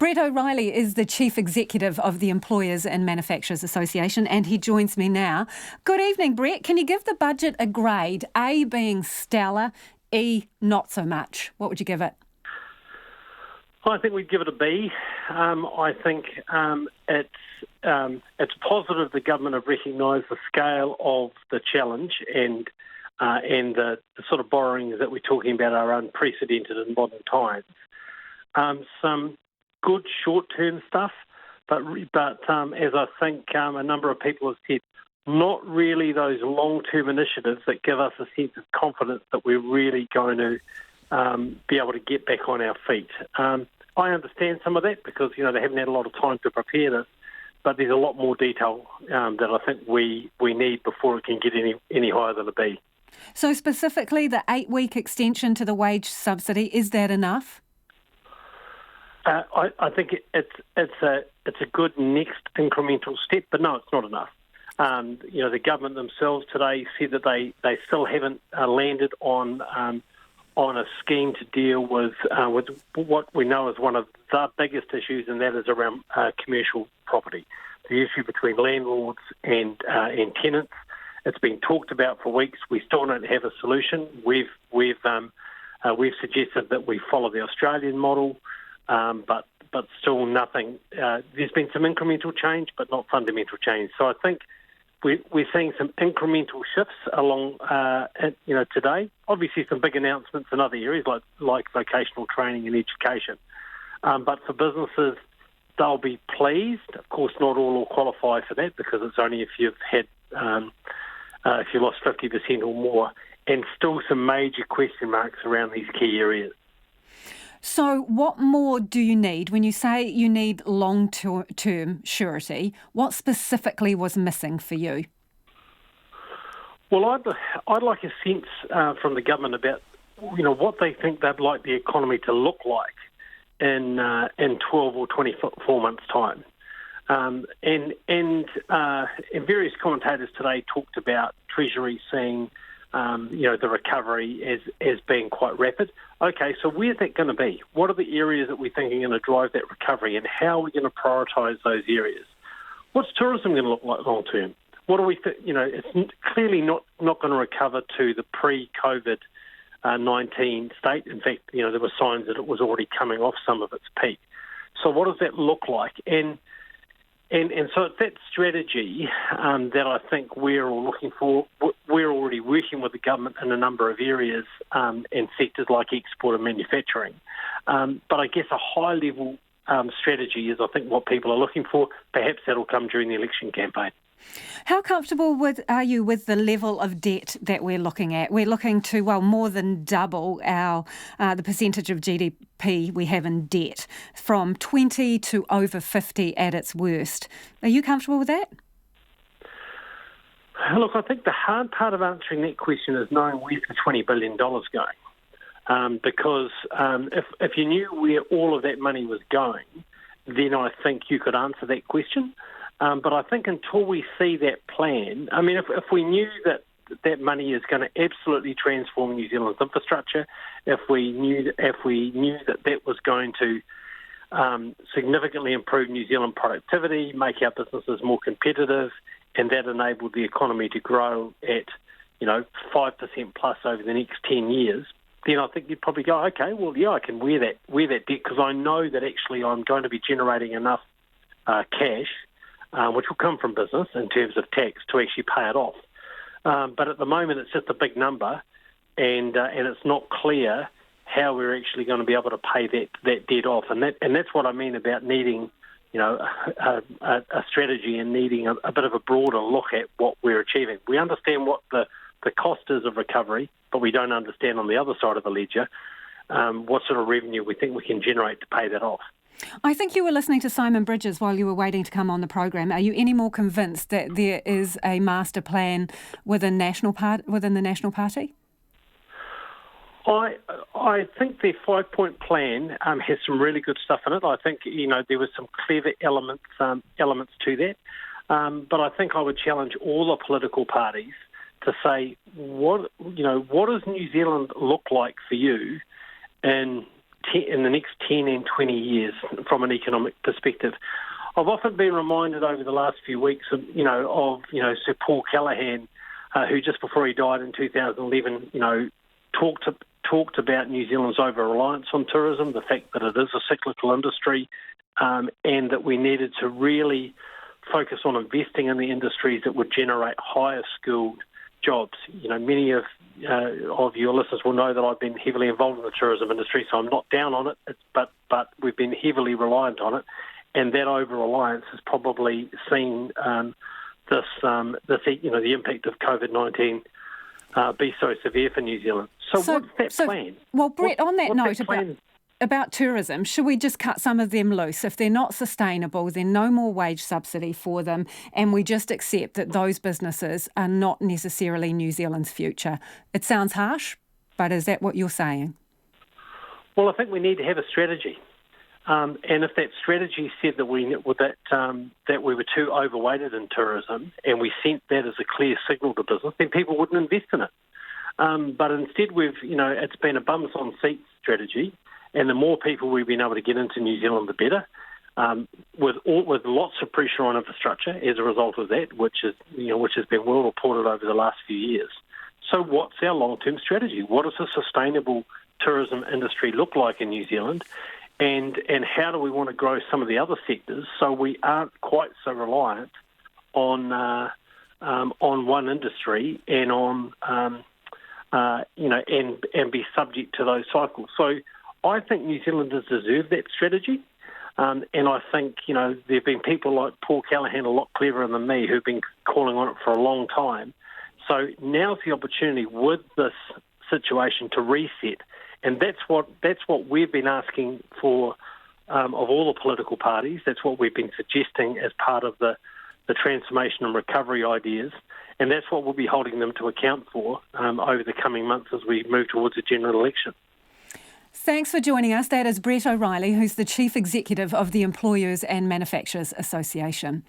Brett O'Reilly is the Chief Executive of the Employers and Manufacturers Association, and he joins me now. Good evening, Brett. Can you give the budget a grade? A being stellar, E not so much. What would you give it? I think we'd give it a B. I think it's positive the government have recognised the scale of the challenge and the sort of borrowings that we're talking about are unprecedented in modern times. Some good short-term stuff, but as I think a number of people have said, not really those long-term initiatives that give us a sense of confidence that we're really going to be able to get back on our feet. I understand some of that because, they haven't had a lot of time to prepare this, but there's a lot more detail that I think we need before it can get any higher than a B. So specifically, the 8-week extension to the wage subsidy, is that enough? I think it's a good next incremental step, but no, it's not enough. The government themselves today said that they still haven't landed on a scheme to deal with what we know is one of the biggest issues, and that is around commercial property, the issue between landlords and tenants. It's been talked about for weeks. We still don't have a solution. We've suggested that we follow the Australian model, but still nothing. There's been some incremental change, but not fundamental change. So I think we're seeing some incremental shifts along, today. Obviously, some big announcements in other areas like vocational training and education. But for businesses, they'll be pleased. Of course, not all will qualify for that because it's only if you've had if you lost 50% or more, and still some major question marks around these key areas. So what more do you need? When you say you need long-term surety, what specifically was missing for you? Well, I'd like a sense from the government about, what they think they'd like the economy to look like in 12 or 24 months' time. And various commentators today talked about Treasury seeing the recovery as being quite rapid. Okay, so where's that going to be? What are the areas that we think are going to drive that recovery, and how are we going to prioritise those areas? What's tourism going to look like long term? What do we think? It's clearly not going to recover to the pre-COVID-19 state. In fact, there were signs that it was already coming off some of its peak. So what does that look like? And so it's that strategy that I think we're all looking for. We're already working with the government in a number of areas and sectors like export and manufacturing. But I guess a high-level strategy is, I think, what people are looking for. Perhaps that'll come during the election campaign. How comfortable are you with the level of debt that we're looking at? We're looking to, more than double the percentage of GDP we have in debt, from 20 to over 50 at its worst. Are you comfortable with that? Look, I think the hard part of answering that question is knowing where's the $20 billion going. Because if you knew where all of that money was going, then I think you could answer that question. But I think until we see that plan, if we knew that money is going to absolutely transform New Zealand's infrastructure, if we knew that was going to significantly improve New Zealand productivity, make our businesses more competitive, and that enabled the economy to grow at 5% plus over the next 10 years, then I think you'd probably go, okay, well, yeah, I can wear that debt because I know that actually I'm going to be generating enough cash, which will come from business in terms of tax, to actually pay it off. But at the moment, it's just a big number, and it's not clear how we're actually going to be able to pay that debt off. And that's what I mean about needing, a strategy and needing a bit of a broader look at what we're achieving. We understand what the cost is of recovery, but we don't understand on the other side of the ledger what sort of revenue we think we can generate to pay that off. I think you were listening to Simon Bridges while you were waiting to come on the program. Are you any more convinced that there is a master plan within the National Party? I think their 5-point plan has some really good stuff in it. I think there were some clever elements to that. But I think I would challenge all the political parties to say what does New Zealand look like for you in next 10 and 20 years from an economic perspective. I've often been reminded over the last few weeks of Sir Paul Callaghan, who just before he died in 2011, talked about New Zealand's over-reliance on tourism, the fact that it is a cyclical industry, and that we needed to really focus on investing in the industries that would generate higher skilled jobs. Many of your listeners will know that I've been heavily involved in the tourism industry, so I'm not down on it, but we've been heavily reliant on it, and that over-reliance has probably seen the impact of COVID-19 be so severe for New Zealand. So what's that plan? Well, Brett, on that note about tourism, should we just cut some of them loose? If they're not sustainable, then no more wage subsidy for them, and we just accept that those businesses are not necessarily New Zealand's future. It sounds harsh, but is that what you're saying? Well, I think we need to have a strategy. And if that strategy said that we were too overweighted in tourism, and we sent that as a clear signal to business, then people wouldn't invest in it. But instead, it's been a bums on seats strategy, and the more people we've been able to get into New Zealand, the better. With lots of pressure on infrastructure as a result of that, which has been well reported over the last few years. So, what's our long-term strategy? What does a sustainable tourism industry look like in New Zealand? And how do we want to grow some of the other sectors so we aren't quite so reliant on one industry and and be subject to those cycles? So I think New Zealanders deserve that strategy, and I think there have been people like Paul Callaghan, a lot cleverer than me, who've been calling on it for a long time. So now's the opportunity with this situation to reset. And that's what we've been asking for of all the political parties. That's what we've been suggesting as part of the transformation and recovery ideas. And that's what we'll be holding them to account for over the coming months as we move towards a general election. Thanks for joining us. That is Brett O'Reilly, who's the Chief Executive of the Employers and Manufacturers Association.